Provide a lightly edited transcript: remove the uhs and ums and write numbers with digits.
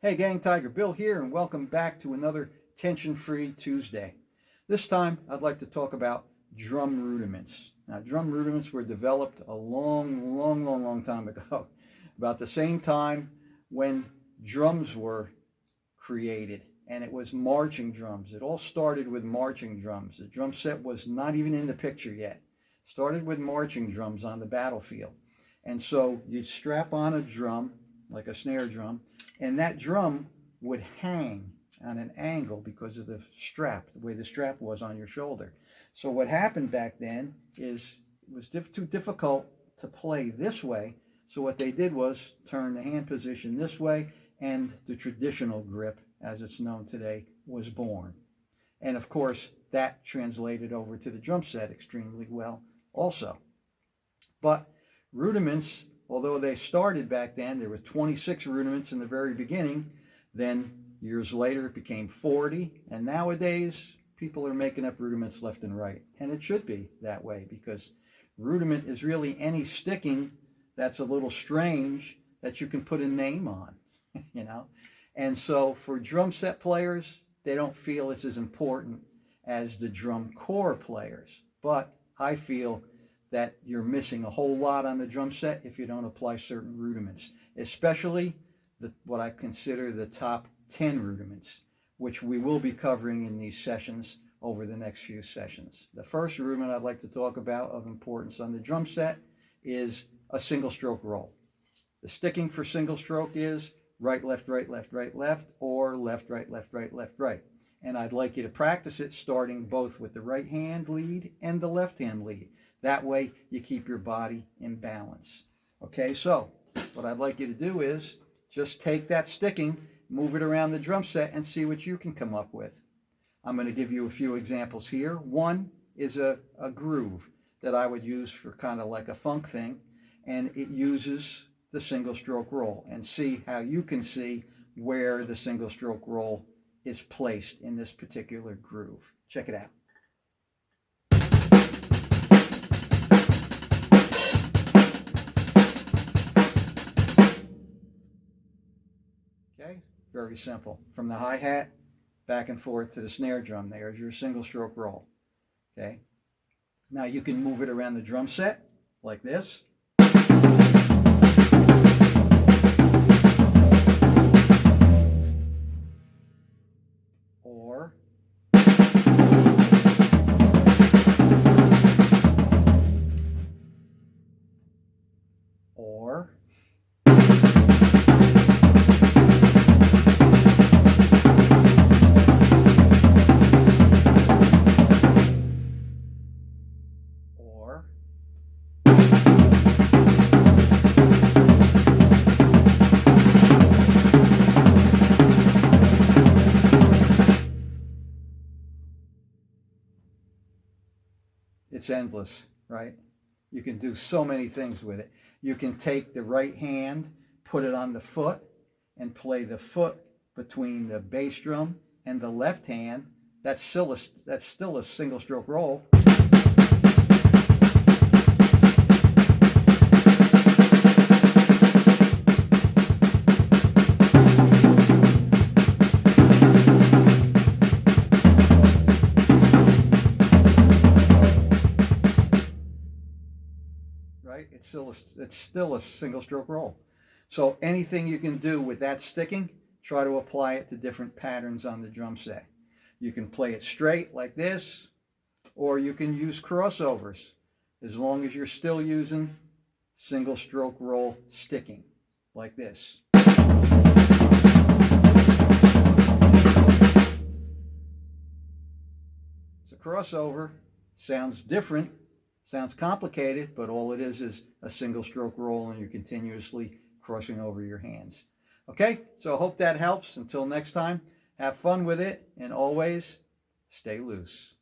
Hey gang, TigerBill here, and welcome back to another tension-free Tuesday. This time I'd like to talk about drum rudiments. Now, drum rudiments were developed a long time ago, about the same time when drums were created, and it was marching drums. It all started with marching drums. The drum set was not even in the picture yet. Started with marching drums on the battlefield. And so you'd strap on a drum, like a snare drum, and that drum would hang on an angle because of the strap, the way the strap was on your shoulder. So what happened back then is it was too difficult to play this way. So what they did was turn the hand position this way, and the traditional grip, as it's known today, was born. And of course, that translated over to the drum set extremely well also. But rudiments, although they started back then, there were 26 rudiments in the very beginning. Then years later it became 40, and nowadays people are making up rudiments left and right. And it should be that way, because rudiment is really any sticking that's a little strange that you can put a name on, you know. And so for drum set players, they don't feel it's as important as the drum corps players. But I feel that you're missing a whole lot on the drum set if you don't apply certain rudiments, especially what I consider the top 10 rudiments, which we will be covering in these sessions over the next few sessions. The first rudiment I'd like to talk about of importance on the drum set is a single stroke roll. The sticking for single stroke is right, left, right, left, right, left, or left, right, left, right, left, right. And I'd like you to practice it starting both with the right hand lead and the left hand lead. That way you keep your body in balance. Okay, so what I'd like you to do is just take that sticking, move it around the drum set, and see what you can come up with. I'm going to give you a few examples here. One is a groove that I would use for kind of like a funk thing, and it uses the single stroke roll, and see how you can see where the single stroke roll is placed in this particular groove. Check it out. Okay, very simple. From the hi-hat back and forth to the snare drum, there's your single stroke roll. Okay, now you can move it around the drum set like this. Or it's endless, right? You can do so many things with it. You can take the right hand, put it on the foot, and play the foot between the bass drum and the left hand. That's still a single stroke roll. Right? It's still a single stroke roll. So anything you can do with that sticking, try to apply it to different patterns on the drum set. You can play it straight like this, or you can use crossovers, as long as you're still using single stroke roll sticking like this. It's a crossover, sounds different, sounds complicated, but all it is a single stroke roll, and you're continuously crossing over your hands. Okay, so I hope that helps. Until next time, have fun with it, and always stay loose.